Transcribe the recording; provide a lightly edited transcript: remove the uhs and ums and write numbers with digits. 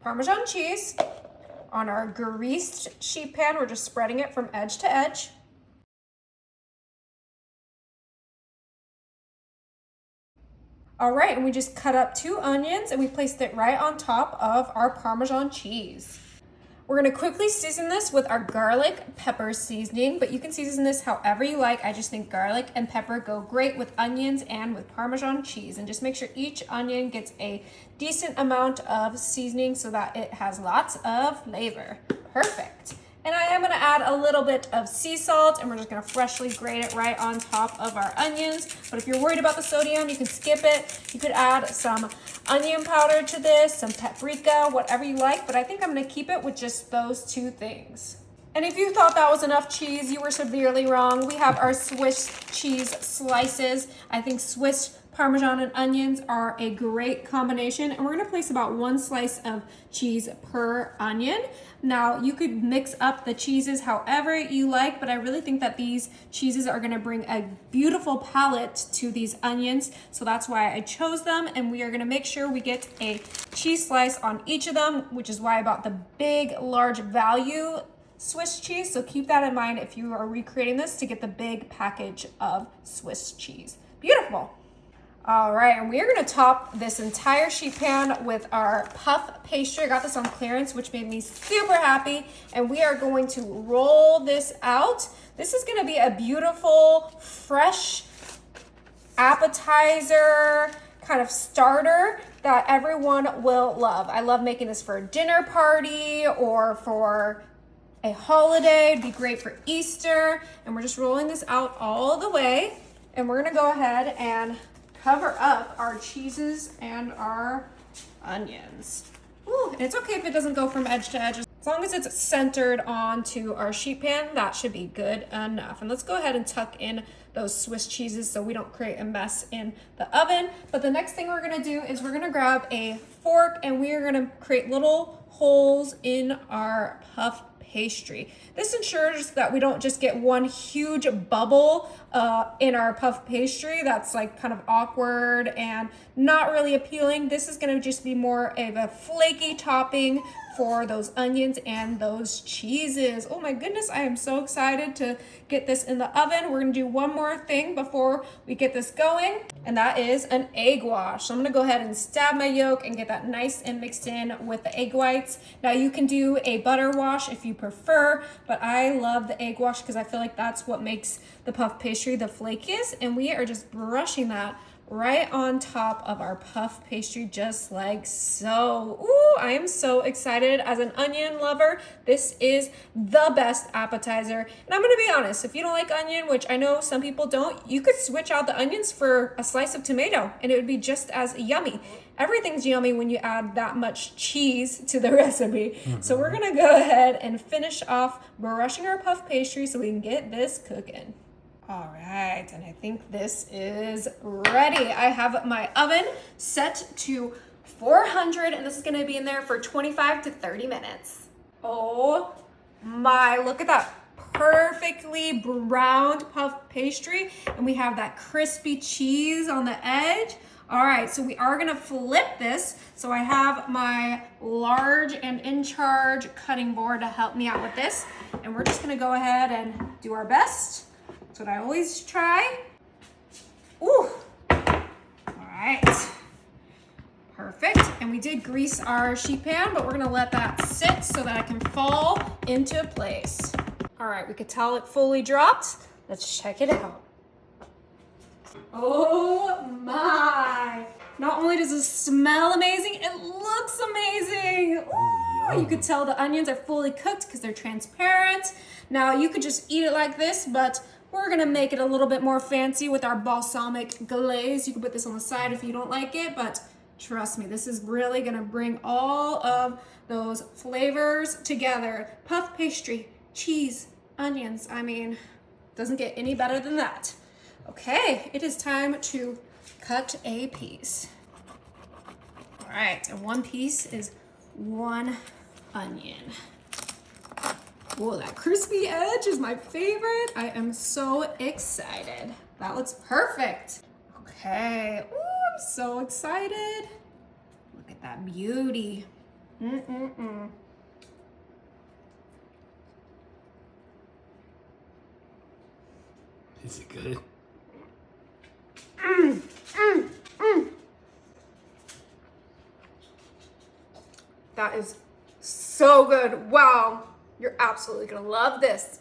Parmesan cheese on our greased sheet pan. We're just spreading it from edge to edge. All right, and we just cut up 2 onions and we placed it right on top of our Parmesan cheese. We're gonna quickly season this with our garlic pepper seasoning, but you can season this however you like. I just think garlic and pepper go great with onions and with Parmesan cheese. And just make sure each onion gets a decent amount of seasoning so that it has lots of flavor. Perfect. And I am gonna add a little bit of sea salt, and we're just gonna freshly grate it right on top of our onions. But if you're worried about the sodium, you can skip it. You could add some onion powder to this, some paprika, whatever you like, but I think I'm gonna keep it with just those 2 things. And if you thought that was enough cheese, you were severely wrong. We have our Swiss cheese slices. I think Swiss Parmesan and onions are a great combination, and we're gonna place about 1 slice of cheese per onion. Now, you could mix up the cheeses however you like, but I really think that these cheeses are gonna bring a beautiful palette to these onions, so that's why I chose them, and we are gonna make sure we get a cheese slice on each of them, which is why I bought the big, large value Swiss cheese, so keep that in mind if you are recreating this to get the big package of Swiss cheese. Beautiful. All right, and we are gonna top this entire sheet pan with our puff pastry. I got this on clearance, which made me super happy. And we are going to roll this out. This is gonna be a beautiful, fresh appetizer, kind of starter that everyone will love. I love making this for a dinner party or for a holiday. It'd be great for Easter. And we're just rolling this out all the way. And we're gonna go ahead and cover up our cheeses and our onions. Ooh, and it's okay if it doesn't go from edge to edge. As long as it's centered onto our sheet pan, that should be good enough. And let's go ahead and tuck in those Swiss cheeses so we don't create a mess in the oven. But the next thing we're gonna do is we're gonna grab a fork and we are gonna create little holes in our puff pastry. This ensures that we don't just get one huge bubble in our puff pastry that's like kind of awkward and not really appealing. This is gonna just be more of a flaky topping for those onions and those cheeses. Oh my goodness, I am so excited to get this in the oven. We're gonna do one more thing before we get this going, and that is an egg wash. So I'm gonna go ahead and stab my yolk and get that nice and mixed in with the egg whites. Now you can do a butter wash if you prefer, but I love the egg wash because I feel like that's what makes the puff pastry the flakiest, and we are just brushing that right on top of our puff pastry, just like so. Ooh, I am so excited. As an onion lover, this is the best appetizer. And I'm gonna be honest, if you don't like onion, which I know some people don't, you could switch out the onions for a slice of tomato and it would be just as yummy. Everything's yummy when you add that much cheese to the recipe. So we're gonna go ahead and finish off brushing our puff pastry so we can get this cooking. All right, and I think this is ready. I have my oven set to 400, and this is gonna be in there for 25 to 30 minutes. Oh my, look at that perfectly browned puff pastry, and we have that crispy cheese on the edge. All right, so we are gonna flip this. So I have my large and in charge cutting board to help me out with this, and we're just gonna go ahead and do our best. That's what I always try. Ooh, all right, perfect. And we did grease our sheet pan, but we're gonna let that sit so that it can fall into place. All right, we could tell it fully dropped. Let's check it out. Oh my. Not only does it smell amazing, it looks amazing. Ooh, you could tell the onions are fully cooked because they're transparent. Now you could just eat it like this, but we're gonna make it a little bit more fancy with our balsamic glaze. You can put this on the side if you don't like it, but trust me, this is really gonna bring all of those flavors together. Puff pastry, cheese, onions. I mean, doesn't get any better than that. Okay, it is time to cut a piece. All right, and one piece is 1 onion. Whoa, that crispy edge is my favorite. I am so excited. That looks perfect. Okay, ooh, I'm so excited. Look at that beauty. Mm-mm-mm. Is it good? That is so good. Wow. You're absolutely gonna love this.